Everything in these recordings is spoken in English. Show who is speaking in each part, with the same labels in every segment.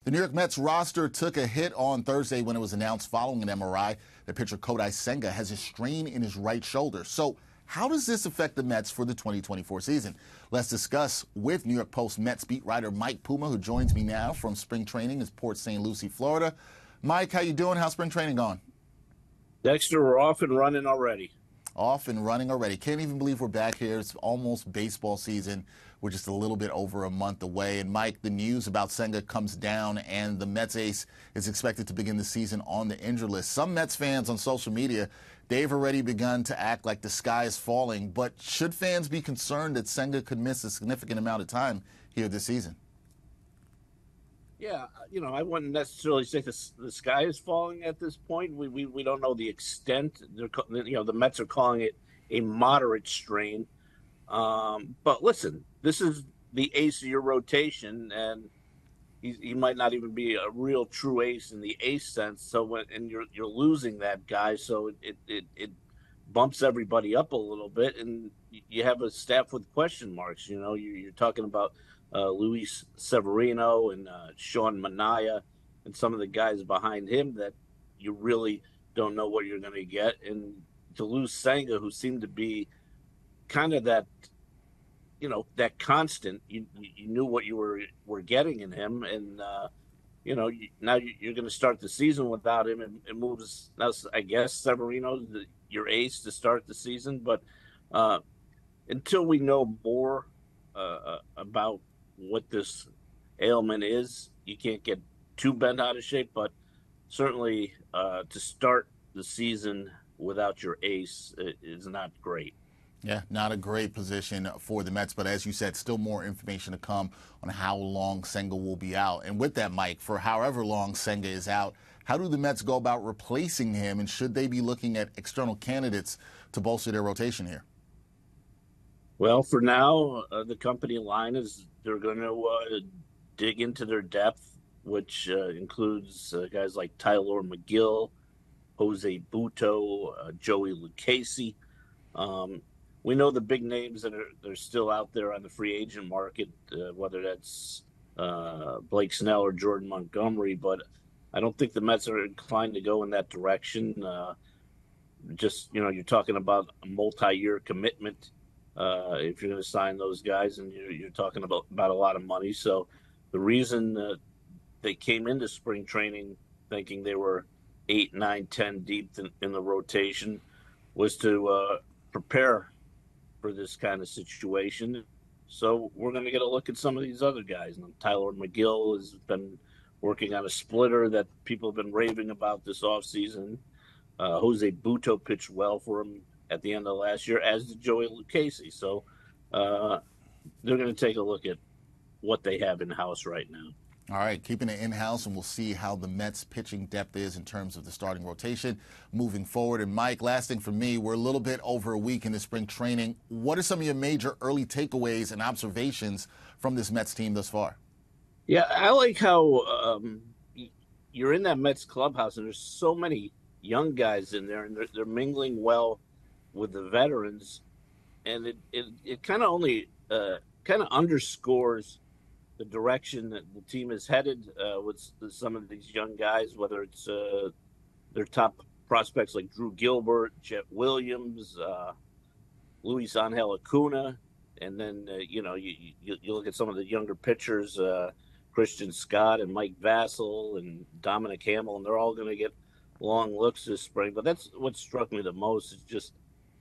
Speaker 1: The New York Mets roster took a hit on Thursday when it was announced following an MRI that pitcher Kodai Senga has a strain in his right shoulder. So how does this affect the Mets for the 2024 season? Let's discuss with New York Post Mets beat writer Mike Puma, who joins me now from spring training in Port St. Lucie, Florida. Mike, how you doing? How's spring training going?
Speaker 2: Dexter, we're off and running already.
Speaker 1: Off and running already. Can't even believe we're back here. It's almost baseball season. We're just a little bit over a month away. And Mike, the news about Senga comes down, and the Mets ace is expected to begin the season on the injured list. Some Mets fans on social media, they've already begun to act like the sky is falling. But should fans be concerned that Senga could miss a significant amount of time here this season?
Speaker 2: Yeah, I wouldn't necessarily say the sky is falling at this point. We don't know the extent. The Mets are calling it a moderate strain. But listen, this is the ace of your rotation, and he might not even be a real true ace in the ace sense. So you're losing that guy, so it bumps everybody up a little bit, and you have a staff with question marks. You're talking about Luis Severino and Sean Manaea and some of the guys behind him that you really don't know what you're going to get. And to lose Senga, who seemed to be kind of that, that constant, you knew what you were getting in him. And, now you're going to start the season without him, and it moves. Now, I guess Severino's your ace to start the season. But until we know more about what this ailment is, you can't get too bent out of shape. But certainly to start the season without your ace is not great.
Speaker 1: Yeah, not a great position for the Mets, but as you said, still more information to come on how long Senga will be out. And with that, Mike, for however long Senga is out, how do the Mets go about replacing him, and should they be looking at external candidates to bolster their rotation here?
Speaker 2: Well, for now, the company line is they're going to dig into their depth, which includes guys like Tyler McGill, Jose Butto, Joey Lucchesi. We know the big names that are still out there on the free agent market, whether that's Blake Snell or Jordan Montgomery, but I don't think the Mets are inclined to go in that direction. You're talking about a multi-year commitment if you're going to sign those guys, and you're talking about a lot of money. So the reason they came into spring training thinking they were 8, 9, 10 deep in the rotation was to prepare for this kind of situation. So we're going to get a look at some of these other guys. And Tyler McGill has been working on a splitter that people have been raving about this offseason. Jose Butto pitched well for him at the end of last year, as did Joey Lucchesi. So they're going to take a look at what they have in-house right now.
Speaker 1: All right, keeping it in-house, and we'll see how the Mets' pitching depth is in terms of the starting rotation moving forward. And, Mike, last thing for me, we're a little bit over a week into spring training. What are some of your major early takeaways and observations from this Mets team thus far?
Speaker 2: Yeah, I like how you're in that Mets clubhouse, and there's so many young guys in there, and they're mingling well with the veterans. And it kind of only kind of underscores the direction that the team is headed with some of these young guys, whether it's their top prospects like Drew Gilbert, Jet Williams, Luis Angel Acuna, and then you look at some of the younger pitchers, Christian Scott and Mike Vassell and Dominic Hamill, and they're all going to get long looks this spring. But that's what struck me the most, is just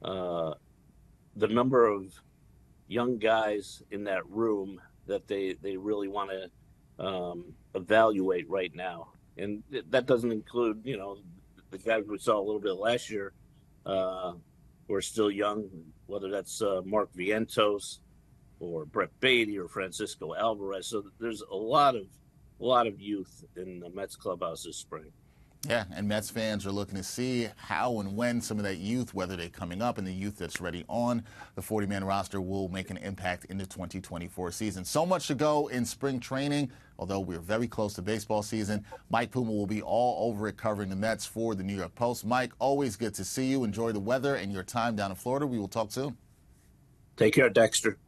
Speaker 2: the number of young guys in that room that they really want to evaluate right now. And that doesn't include, the guys we saw a little bit last year who are still young, whether that's Mark Vientos or Brett Beatty or Francisco Alvarez. So there's a lot of youth in the Mets clubhouse this spring.
Speaker 1: Yeah, and Mets fans are looking to see how and when some of that youth, whether they're coming up and the youth that's already on the 40-man roster, will make an impact in the 2024 season. So much to go in spring training, although we're very close to baseball season. Mike Puma will be all over it covering the Mets for the New York Post. Mike, always good to see you. Enjoy the weather and your time down in Florida. We will talk soon.
Speaker 2: Take care, Dexter.